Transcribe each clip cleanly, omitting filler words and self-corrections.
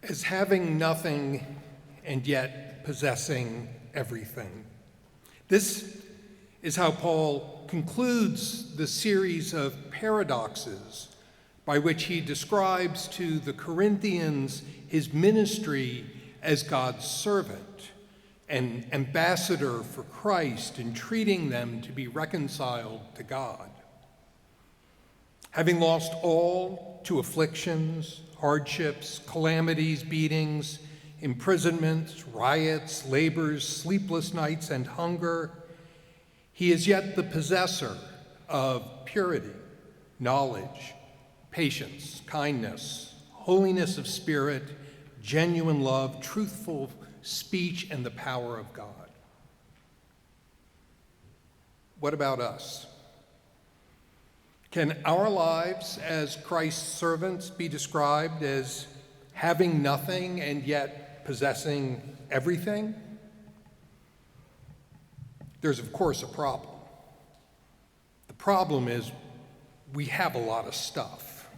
as having nothing and yet possessing everything. This is how Paul concludes the series of paradoxes by which he describes to the Corinthians his ministry as God's servant, an ambassador for Christ, entreating them to be reconciled to God. Having lost all to afflictions, hardships, calamities, beatings, imprisonments, riots, labors, sleepless nights, and hunger, he is yet the possessor of purity, knowledge, patience, kindness, holiness of spirit, genuine love, truthful speech, and the power of God. What about us? Can our lives as Christ's servants be described as having nothing and yet possessing everything? There's, of course, a problem. The problem is we have a lot of stuff.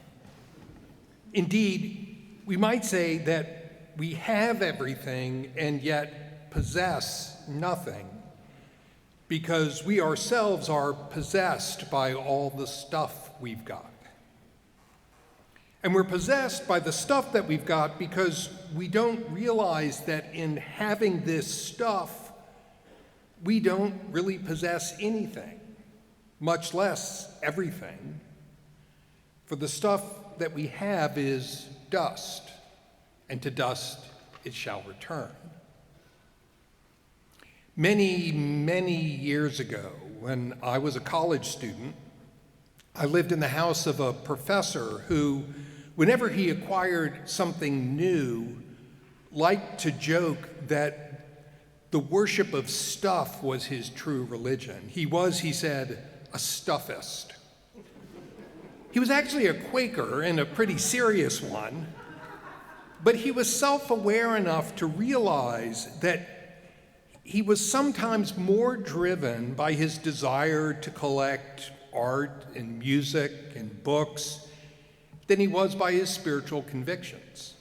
Indeed, we might say that we have everything and yet possess nothing, because we ourselves are possessed by all the stuff we've got. And we're possessed by the stuff that we've got because we don't realize that in having this stuff, we don't really possess anything, much less everything. For the stuff that we have is dust, and to dust it shall return. Many, many years ago, when I was a college student, I lived in the house of a professor who, whenever he acquired something new, liked to joke that the worship of stuff was his true religion. He was, he said, a stuffist. He was actually a Quaker, and a pretty serious one, but he was self-aware enough to realize that he was sometimes more driven by his desire to collect art and music and books than he was by his spiritual convictions.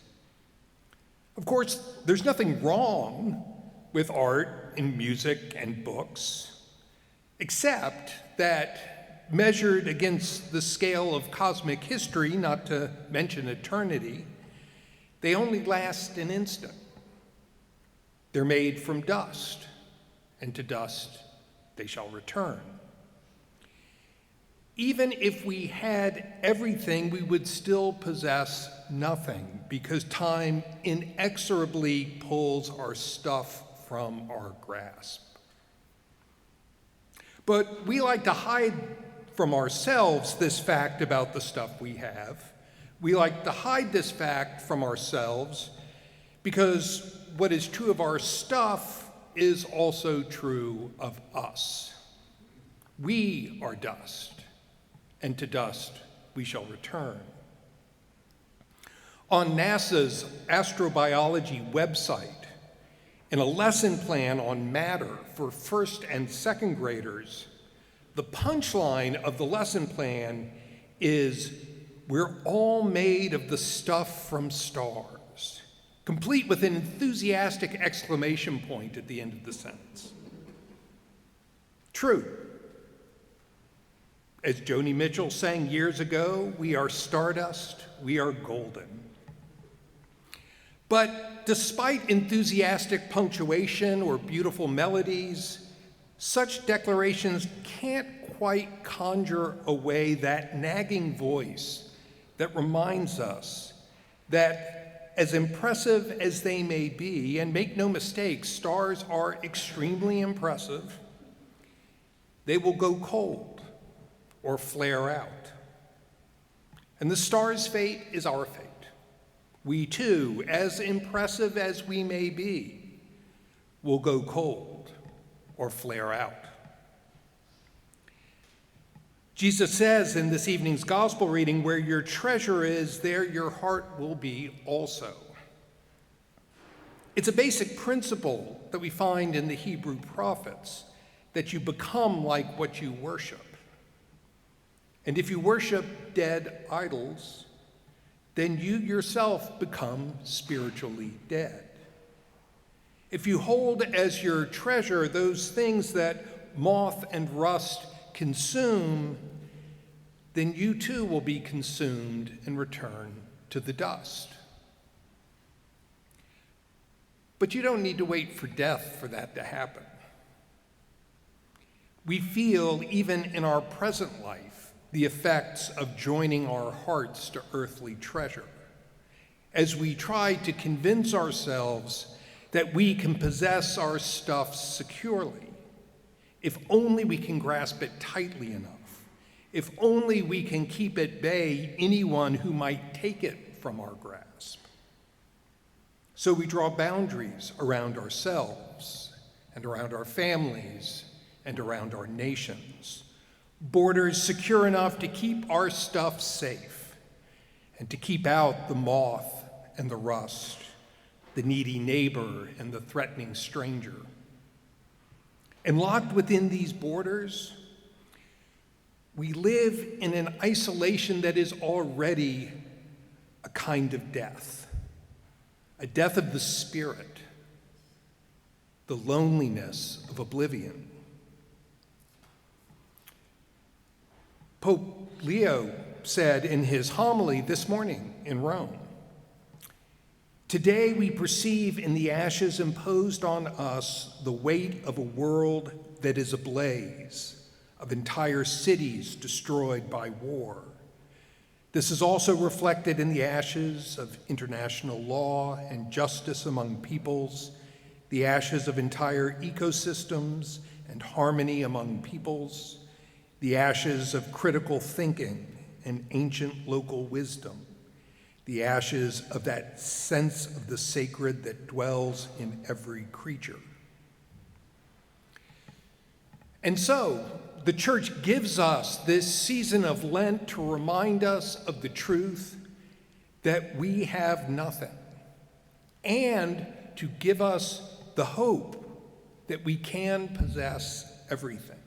Of course, there's nothing wrong with art and music and books, except that measured against the scale of cosmic history, not to mention eternity, they only last an instant. They're made from dust, and to dust they shall return. Even if we had everything, we would still possess nothing, because time inexorably pulls our stuff from our grasp. But we like to hide from ourselves this fact about the stuff we have. We like to hide this fact from ourselves because what is true of our stuff is also true of us. We are dust, and to dust we shall return. On NASA's astrobiology website, in a lesson plan on matter for first and second graders, the punchline of the lesson plan is, "We're all made of the stuff from stars," complete with an enthusiastic exclamation point at the end of the sentence. True. As Joni Mitchell sang years ago, we are stardust, we are golden. But despite enthusiastic punctuation or beautiful melodies, such declarations can't quite conjure away that nagging voice that reminds us that as impressive as they may be, and make no mistake, stars are extremely impressive, they will go cold or flare out. And the star's fate is our fate. We too, as impressive as we may be, will go cold or flare out. Jesus says in this evening's gospel reading, "Where your treasure is, there your heart will be also." It's a basic principle that we find in the Hebrew prophets, that you become like what you worship. And if you worship dead idols, then you yourself become spiritually dead. If you hold as your treasure those things that moth and rust consume, then you too will be consumed and return to the dust. But you don't need to wait for death for that to happen. We feel, even in our present life, the effects of joining our hearts to earthly treasure as we try to convince ourselves that we can possess our stuff securely, if only we can grasp it tightly enough, if only we can keep at bay anyone who might take it from our grasp. So we draw boundaries around ourselves and around our families and around our nations, borders secure enough to keep our stuff safe and to keep out the moth and the rust, the needy neighbor and the threatening stranger. And locked within these borders, we live in an isolation that is already a kind of death, a death of the spirit, the loneliness of oblivion. Pope Leo said in his homily this morning in Rome, "Today we perceive in the ashes imposed on us the weight of a world that is ablaze, of entire cities destroyed by war. This is also reflected in the ashes of international law and justice among peoples, the ashes of entire ecosystems and harmony among peoples, the ashes of critical thinking and ancient local wisdom, the ashes of that sense of the sacred that dwells in every creature." And so, the church gives us this season of Lent to remind us of the truth that we have nothing, and to give us the hope that we can possess everything.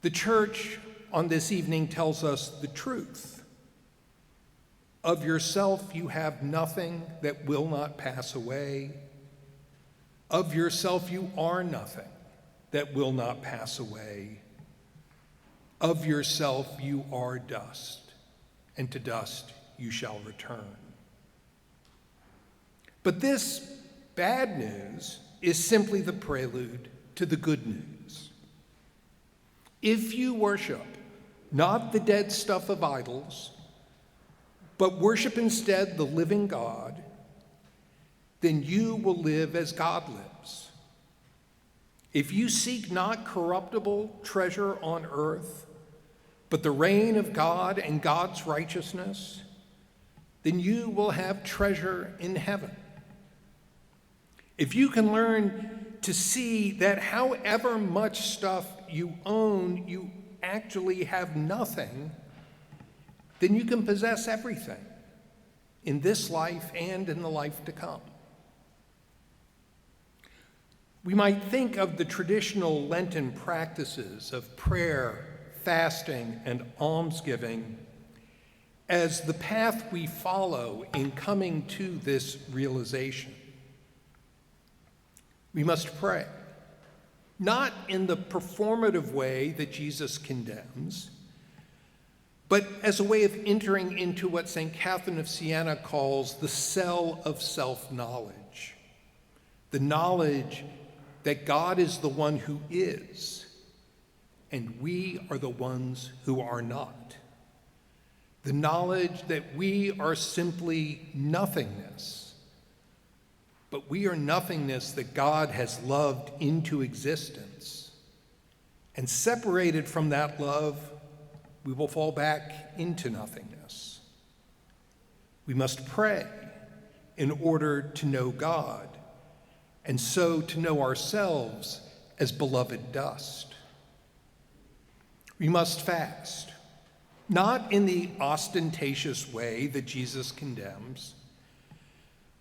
The church on this evening tells us the truth. Of yourself you have nothing that will not pass away. Of yourself you are nothing that will not pass away. Of yourself you are dust, and to dust you shall return. But this bad news is simply the prelude to the good news. If you worship not the dead stuff of idols, but worship instead the living God, then you will live as God lives. If you seek not corruptible treasure on earth, but the reign of God and God's righteousness, then you will have treasure in heaven. If you can learn to see that however much stuff you own, you actually have nothing, then you can possess everything in this life and in the life to come. We might think of the traditional Lenten practices of prayer, fasting, and almsgiving as the path we follow in coming to this realization. We must pray, not in the performative way that Jesus condemns, but as a way of entering into what St. Catherine of Siena calls the cell of self-knowledge, the knowledge that God is the one who is, and we are the ones who are not. The knowledge that we are simply nothingness, but we are nothingness that God has loved into existence. And separated from that love, we will fall back into nothingness. We must pray in order to know God, and so to know ourselves as beloved dust. We must fast, not in the ostentatious way that Jesus condemns,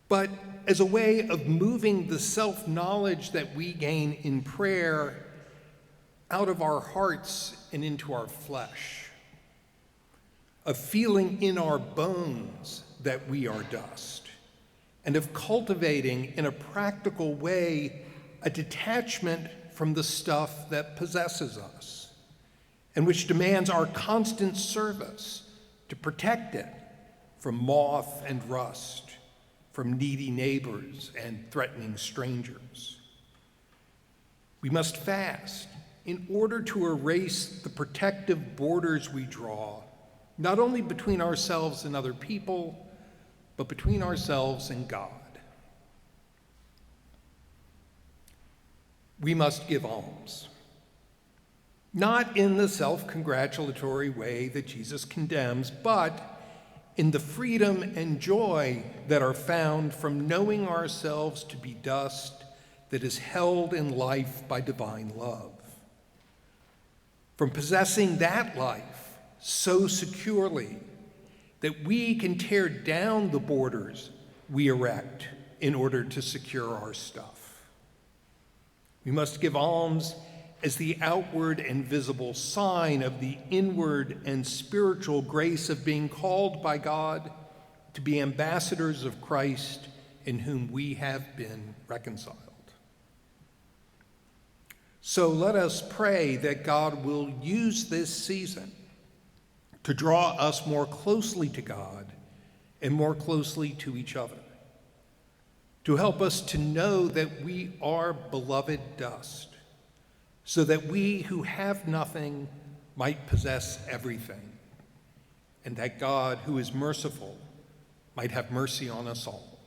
but as a way of moving the self-knowledge that we gain in prayer out of our hearts and into our flesh. of feeling in our bones that we are dust, and of cultivating in a practical way a detachment from the stuff that possesses us, and which demands our constant service to protect it from moth and rust, from needy neighbors and threatening strangers. We must fast in order to erase the protective borders we draw, not only between ourselves and other people, but between ourselves and God. We must give alms, not in the self-congratulatory way that Jesus condemns, but in the freedom and joy that are found from knowing ourselves to be dust that is held in life by divine love. From possessing that life so securely that we can tear down the borders we erect in order to secure our stuff. We must give alms as the outward and visible sign of the inward and spiritual grace of being called by God to be ambassadors of Christ in whom we have been reconciled. So let us pray that God will use this season to draw us more closely to God and more closely to each other, to help us to know that we are beloved dust, so that we who have nothing might possess everything, and that God, who is merciful, might have mercy on us all.